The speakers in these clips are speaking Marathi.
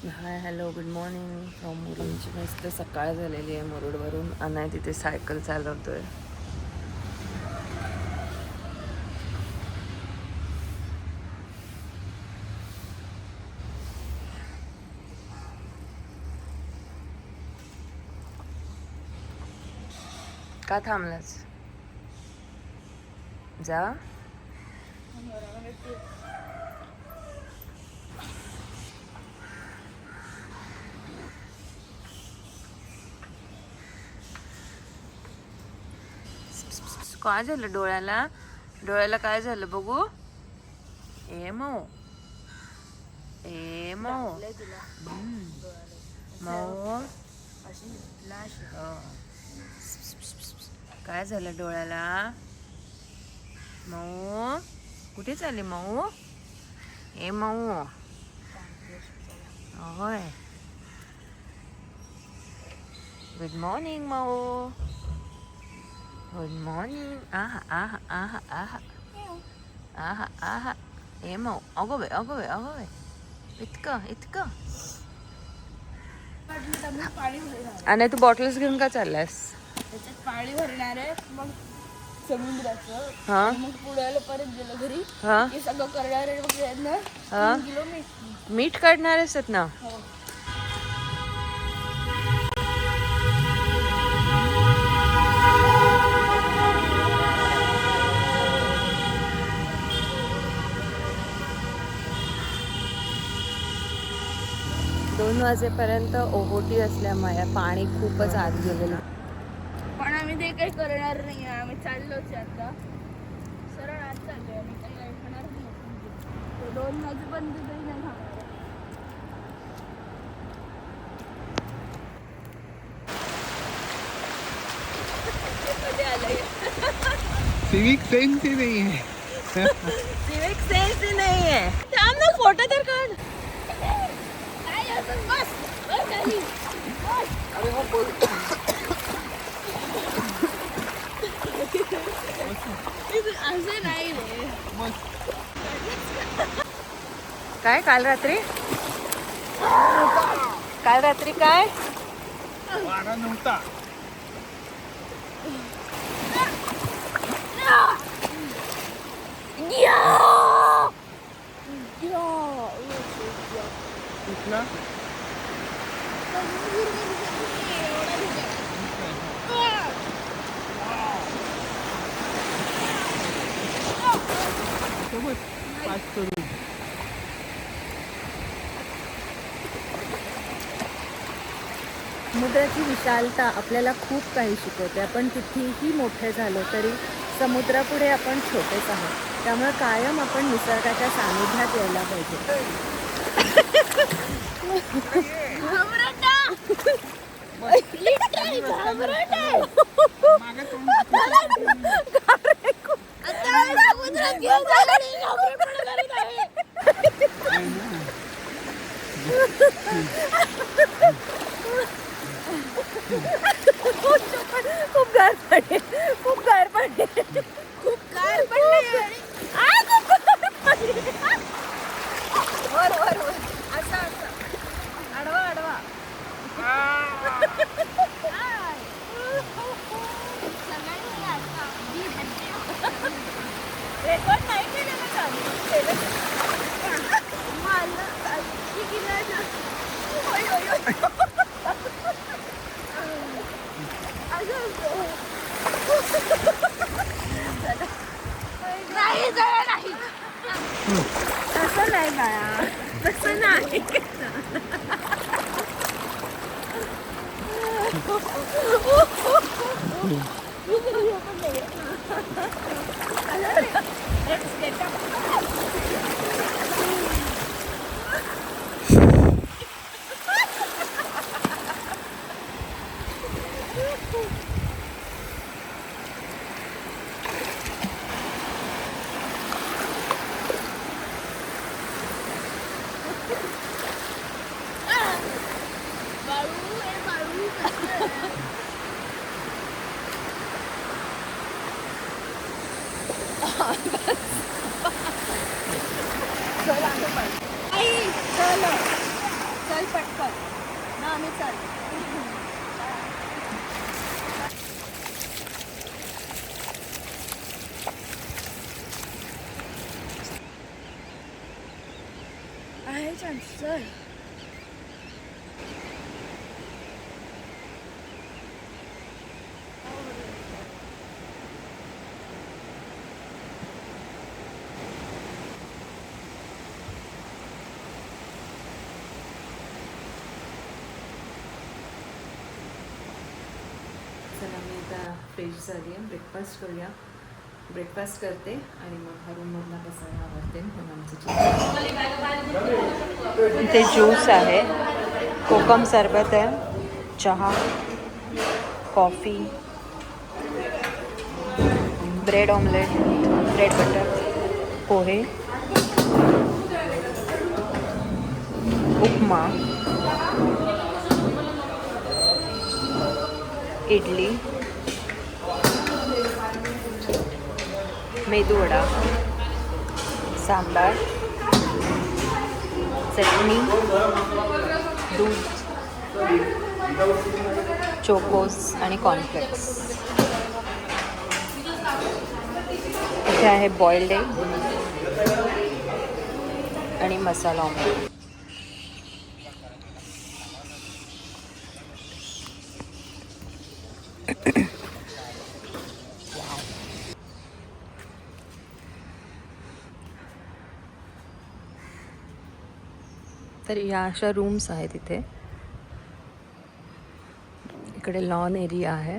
High hello good morning from मुरुडची मस्त सकाळ झालेली आहे मुरुडवरून. अनाय तिथे सायकल चालवतोय. का थांबलास? जा. काय झालं डोळ्याला? डोळ्याला काय झालं बघू? ए मऊ ए मऊ मऊ काय झालं डोळ्याला? मऊ कुठे चालली मऊ? ए मऊ होय. गुड मॉर्निंग मऊ. Good morning. आहा आहा आहा आहा आहा आहा. ए मऊ अगो बाई अगो बाई अगो बाई. इतकं इतकं. आणि तू बॉटल्स घेऊन का चाललास? त्याच्यात पाणी भरणार आहे मग समुद्राचं. हा मग पुण्याला परत गेलो घरी. हा हे सगळं करणार आहे मग यांना हा 3 किलो मीठ. मीठ काढणार आहेस ना? हो. 2 वाजेपर्यंत ओहोटी असल्यामुळे पाणी खूपच आत गेलेलं. पण आम्ही ते काही करणार नाही. आम्ही चाललोच आता सरळ आत चाललोय. आम्ही काही ऐकणार नाही. 2 वाजेपर्यंत तरी नाही थांबणार. सिविक सेंस ही नहीं है. सिविक सेन्स ही नाही आहे. थांब ना फोटो तर काढ. काय असं बस बस खाली बस. अरे हो बोल. असे नाही रे. काय काल रात्री? काल रात्री काय? वारा नव्हता. कुठला? सोबत पाच करू. समुद्राची विशालता आपल्याला खूप काही शिकवते. आपण कितीही मोठे झालो तरी समुद्रापुढे आपण छोटेच आहोत. त्यामुळे कायम आपण निसर्गाच्या सानिध्यात यायला पाहिजे. खूप गार पडले. खूप गार पडले. खूप गार पडले. वर वर वर असं असं आडवा आडवा. रेकॉर्ड नाही केलं ना चालू. तसं नाही बाळा, तसं नाही. चल आम्ही चाललो. आहे चान्स चल. चला मी आता फ्रेश झाली आहे. ब्रेकफास्ट करूया. ब्रेकफास्ट करते आणि मग हा रूममधला पसारा आवडते. मग आमचं इथे ज्यूस आहे, कोकम सरबत आहे, चहा, coffee, bread omelette, bread butter, पोहे, उपमा, इडली, मेदूवडा, सांबार, चटणी, दूध, चोकोस आणि कॉर्नफ्लेक्स. इथे आहे बॉइल्ड एग आणि मसाला ऑमलेट. तर या अशा रूम्स आहेत इथे. इकडे लॉन एरिया आहे.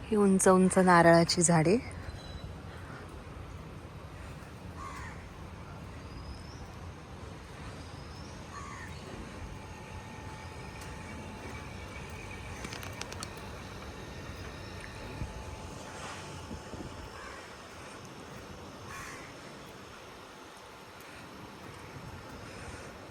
ही उंच उंच नारळाची झाडे.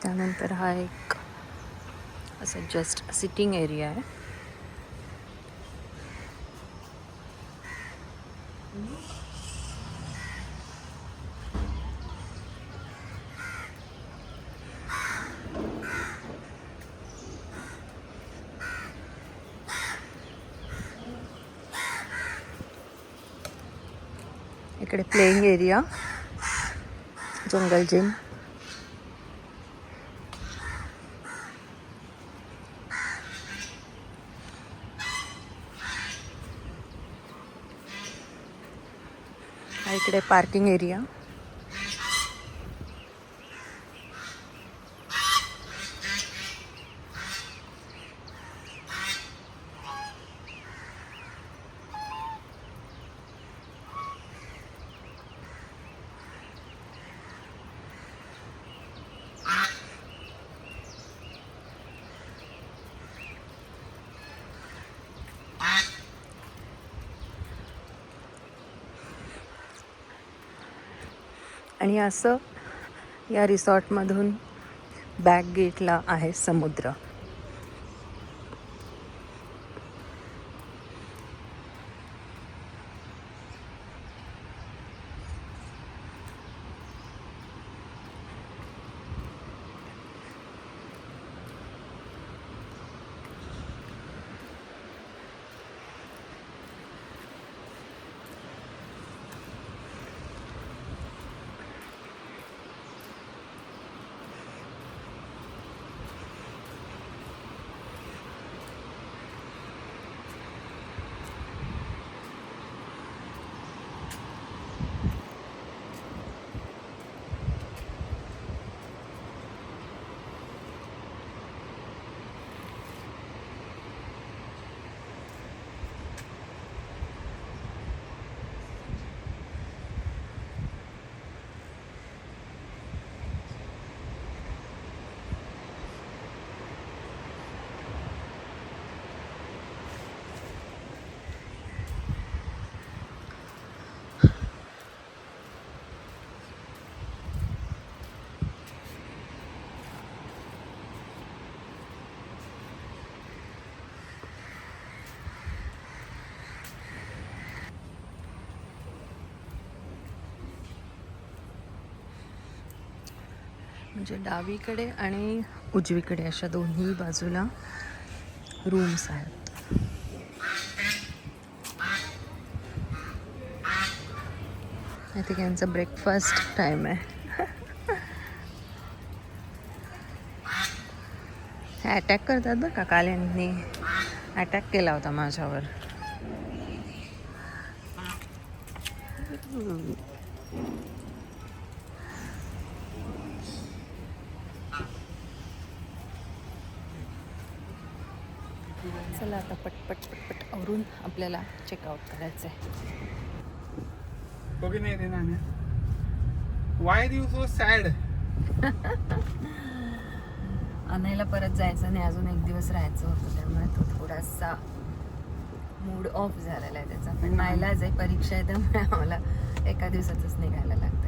त्यानंतर हा एक असं जस्ट सिटिंग एरिया आहे. इकडे प्लेइंग एरिया, जंगल जिम. इकडे पार्किंग एरिया. आणि असं या रिसॉर्टमधून बॅक गेटला आहे समुद्र. म्हणजे डावीकडे आणि उजवीकडे अशा दोन्ही बाजूला रूम्स आहेत. आय थिंक यांचा ब्रेकफास्ट टाइम आहे. हे अटॅक करतात बरं का. काल यांनी अटॅक केला होता माझ्यावर. चला आता पटपट पटपट आवरून आपल्याला चेकआउट करायचं आहे. बघ नाही रे नाण्या. Why you so sad? आणायला परत जायचं नाही, अजून एक दिवस राहायचं होतं, त्यामुळे तो थोडासा मूड ऑफ झालेला आहे त्याचा. पण नाईलाज आहे, परीक्षा आहे त्यामुळे आम्हाला एका दिवसातच निघायला लागतं.